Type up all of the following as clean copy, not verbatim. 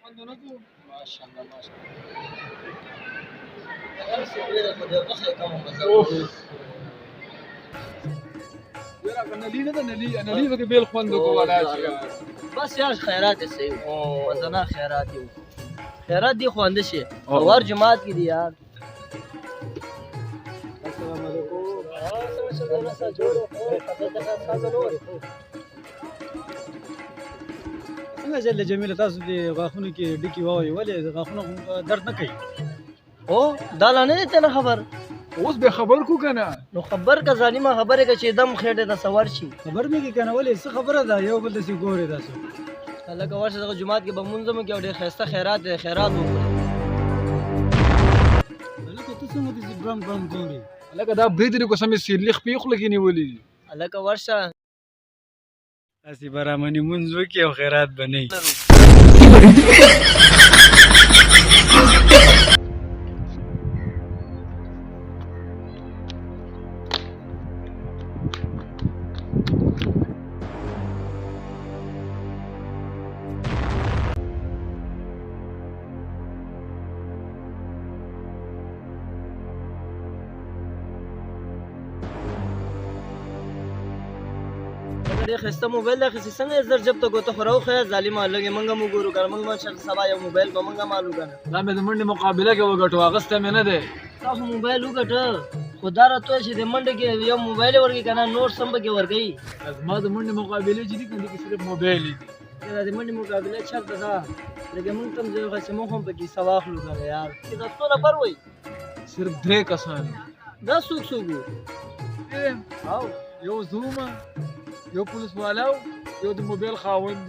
خوندونه کو ماشاءالله یاره نلی نه ده نلی نلی به بیل خوند کو ولا شي بس یار خیرات یې صحیح وزنا خیرات یو خیرات دی خوانده شي اور جماعت کې دی یار السلام علیکم څنګه جل جمیله تاسو دې غاښونو کې ډکی وایي ولې غاښونه درد نه کوي او دا لا نه ته خبر اوس به خبر کو کنه نو خبر کا ظالمه خبره که چې دم خېټه د سوار شي خبر مې کې کنه ولې څه خبره ده یو بل دې ګوري تاسو لکه ورشه دغه جماعت کې به منځم کې ډېر خسته خیرات دی خیرات وکړي لکه ته څنګه دې برم برم ګوري لکه دا بریدری کو سمې سیرلیخ پیخ لګی نیولې لکه ورشه اسی برامنی منځ وکي او خیرات بنئ ډېر خسته موبایل اخیستې څنګه زر جب ته ګوته خو راوښیه ظالمه لږې موږ هم وګورو که موږ به سبا یو موبایل به موږ هم الو که نه دا مې د منډې مقابله کې وګټو اغستی مې نه دی تاسو موبایل وګټه خو دا راته وایه چې د منډې کې یو موبایل یې ورکوي که نه نور څه هم پکې ورکوي زما د منډې مقابلې چې دي کنه کې صرف موبایل دي دا د منډې مقابله چېرته ده لکه موږ ته هم ځای وښیه چې موږ هم پکې څه واخلو که نه یار چې دا څو نفر وایي صرف 3 کسان دا څوک څوک وو او یو زوما یو پولیس والاو یو د موبایل خاوند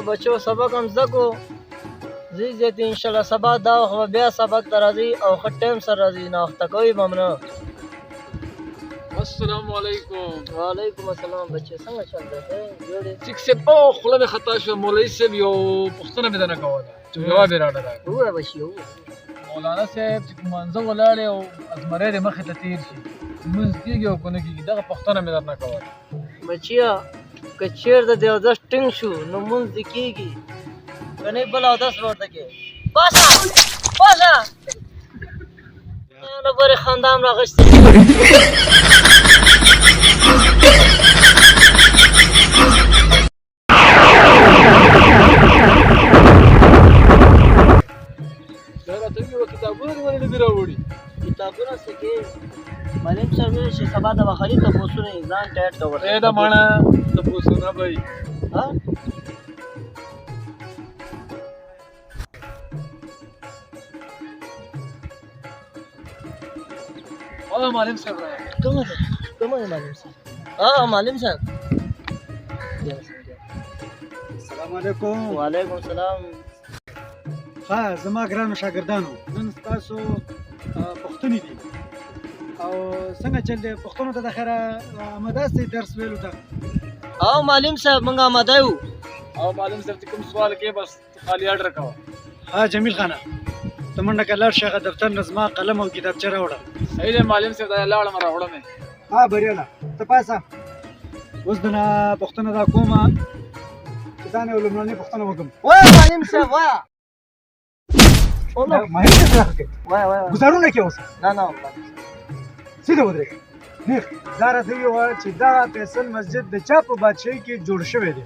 بچو سبق هم زده کو زی زیتی انشاءالله سبا دا خو بیا سبق ته راځي او ښه ټایم سره راځي ناوخته کوي به هم نه السلام علیکم وعلیکم السلام بچې څنګه چل دی جوړې ټیک سه په خوله مې خطا شو مولوي صاحب یو پوښتنه مې درنه کوله چې جواب یې راډه راکړ ووایه بچي ووایه مولانا صاحب چې مانځه ولاړې او ازمری د مخې ته تېر شي لمونځ کېږي او که نه کېږي دغه پوښتنه مې درنه کوله بچیه که چېرته د اودس ټینګ شو نو مونځ دې کېږي که نه بل اودس به ورته کې باشه باشه نه پورې خندا هم راغشتې دا راته ویې کتابونه دې ولې نه دي راوړي کتابونه څه کې معلم صاحب ویل چې سبا د بخاري تپوسونه یې ځان ټایټ کړه ورته دا ماڼه تپوسونه به وي ها او معلم صاحب راغی کومه ده کومه ده معلم صاحب معلم صاحب السلام علیکم وعلیکم السلام ها زما ګرانو شاګردانو نن تاسو پښتوني دي او څنګه چل دی پښتنو ته د خیره آماده سئ درس ویلو ته معلم صاحب موږ آماده یو او معلم صاحب چې کوم سوال کې بس خالی اډر کوه ها جمیل خانه ته منډه که لاړ شي هغه دفتر نه زما قلم او کتابچه راوړه صحیح دی معلم صاحب دا لاړم راوړم ها بریاله ته پاسه اوس د نه پوښتنه دا کومه چې ځان یو لومړنۍ پوښتنه وکړم وایه معلم صاحب وایه وایه ګزارونه کې اوس نه سیده ودرېږه نیغ دا راته ووایه چې دغه فیصل مسجد د چا په بادشاهۍ کې جوړ شوی دی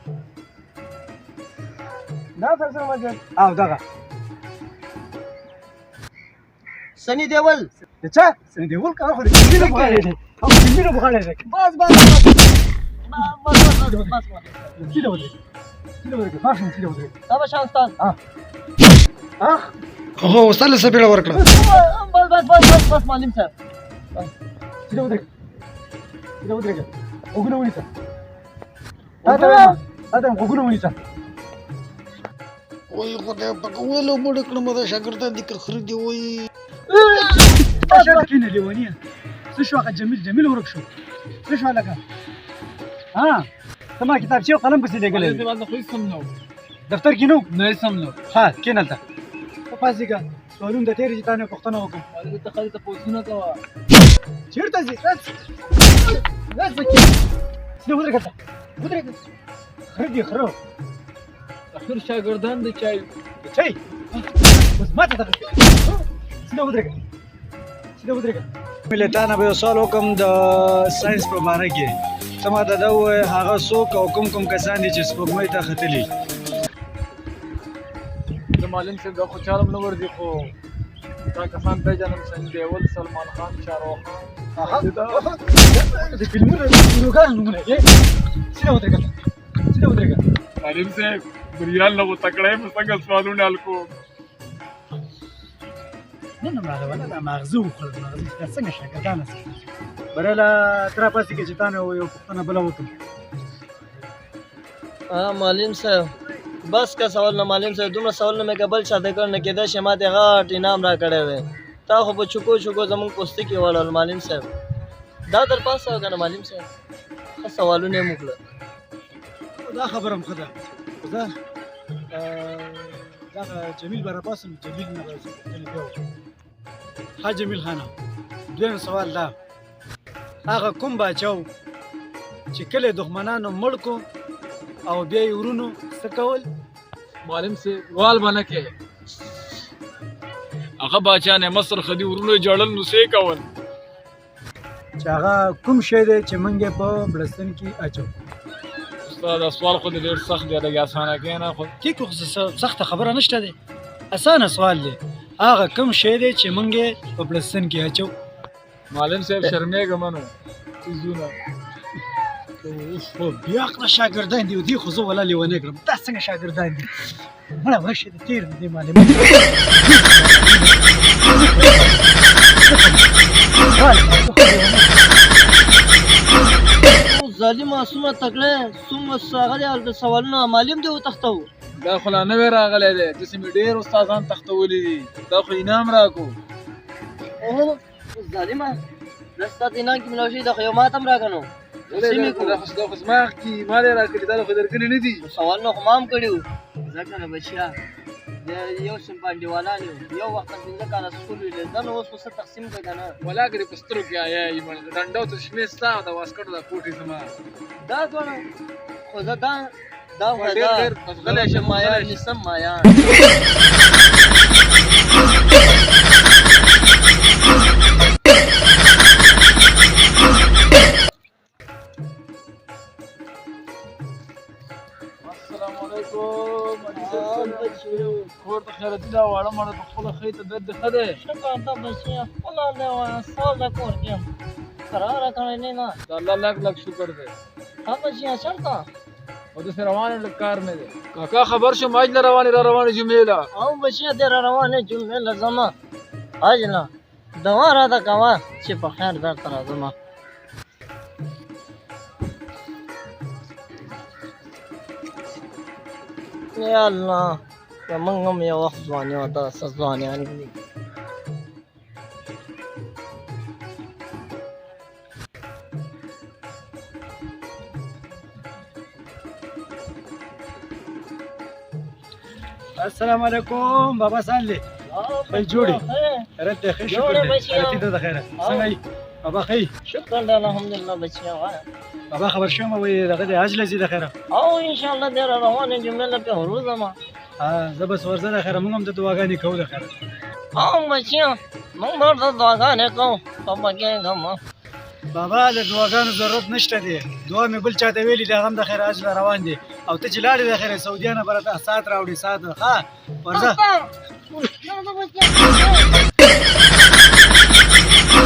دا فیصل مسجد او دغه سنی دیول د چا سني دیول که خو د کلمینو په غاړه دی او کلمینو په غاړه دی بس سیده ودرېږه سیده ودرېږه ماشوم سیده ودرېږه دا به شان استاد هو استاد له سپېړه ورکړه بس معلم صاحب سیده ودرېږه سیده ودرېږه غوږونه ونیسه دا غوږونه ونیسه وای خدای پاک ولو مړ کړم دا شاګردان دي که خري دي وای شاګرد کینه لیونیه څه شو هغه جمیل ورک شو څه شو لکه ها ته ما کتابچې او قلم پسې لېږلی زما خو هېڅ هم نه و دفتر کې نو نه هېڅ هم نه و ها کېنه هلته ته پاڅېږه سوالونه د تېر چې تا نه پوښتنه وکړم مالې ته خالي ته پوسونه کوه چېرته ځې راځه پکې سیده ودرېږه ته ودرېږه خره دي خره اخر شاګردان د چای چای اوس ماته دغه سیده ودرېږه سیده ودرېږه مې له تا نه به یو سوال وکړم د ساینس په باره کې ته ماته دا ووایې هغه څوک او کوم کسان دي چې سپوږمۍ ته ختلي د معلم صاحب دا خو چالم نه ورځي خو دا کسان پیژنم سنجد اول سلمان خان شاهرخ خان د فلمونو د هیروګانو نومونه یې سیده ودرېږه سیده ودرېږه معلم صاحب بریال نه و تکړه په څنګه سوالونه حل کوم نه نه معلومه دا ماغزه وخوړل ماغزه دا څنګه شاګردان هسې بریاله ته راپاسې کې چې تا نه یو پوښتنه بله وکړم معلم صاحب بس کا سوال نه معلم صاحب دومره سوال نه مې قبل چاته کړ نه کېده چې ماته غاټ انعام را کړی وی تا خو په چوکو زمونږ پوستکي وړل معلم صاحب دا در پاسه وکړه معلم صاحب ښه سوالونه یې مو کړل دا خبره هم ښه ده خو زه دغه جمیل به راپاسم جمیل نه به بیا وکړم ها جمیل خانه دویم سوال دا هغه کوم باچا و چې کله یې دښمنانو مړ کړو او بیا یې ورونو څه کول معلم صاحب وال به نه کې هغه باچا نه مصر خدي ورونو جړل نو څه کول چې هغه کوم شی دی چې موږ یې په بړستن کې اچو استاد سوال خو ډېر سخت دی لږ اسانه کېنه خو ټیک خو سخته خبره نشته دی اسانه سوال دی هغه کوم شی دی چې موږ یې په بړستن کې اچو معلم صاحب شرمېږه منو څیزونه خو بیا خپله شاګردان دي او دې خو زه ولا لیونی کړم دا څنګه شاګردان دي مړه ورشي د تېر دې معلم ظالمه څومره تکړه څومره ښاغلی هلته سوالونه معلم دې وتښتوو دا خو لا نوی راغلی دی داسې مې ډېر استادان تختولي دي دا خو انعام راکړو اوه ظالمه دا ستا د انعام کې ملاو شوي دا خو یو ماته هم راکړه نو دا خو زما کې ما دی راکړي دا خو درکړي نه دي سوالونه خو ما هم کړي وو ځکه نه بچیا یو شم پانډیوالان یو یو وخت 15 کاله سکول ویلې دا نو اوس خو څه تقسیم کړه که نه ولاګرې په سترګو کې آیایي د ډنډو تر شمېر ستا او د واسکټو د کوټې زما دا دواړه خو زه دا خو ډېر غلی شم مایان نیسم مایان السلام علیکم کور ته خیرتي دا واړه ماړه په خپله ښې ته درد ښه دی شکر ته بچیا خپله دی وایم سال د کور کې یم کراره کړی نه نه د الله لږ شکر دی ها بچیا چېرته او داسې روان یم لږ کار مې دی کاکا خبر شوم حج له روانې را روانې جمعې له او بچیا دې را روانې جمعې له ځمه حج نه دوا راته کوه چې په خیر درته راځمه یا الله زمونږ هم یو وخت ځواني وه داسې ځوانیان دي السلام علیکم بابا صالح بھائی جوړي رد ښه شکر دی خیرتي ته د خیره څنګه یې بابا ښه شکر دی الحمدلله بچیا وایم بابا خبر شوم وایي دغه د حج له ځي د خیره او انشاءالله دې را روانې جمعې له پې وروځمه زه بس ورځه د خیره موږ هم د دعاګانې کوو د خیره او بچیا موږ به ورته دعاګانې کوو خفه کېږم بابا د دعاګانو ضرورت نشته دی دعا مې بل چاته ویلي دی هغه هم د خیره حج له روان دی او ته چې لاړې د خیره سعودیه نه به راته ساعت راوړي ساعت ښه ورځه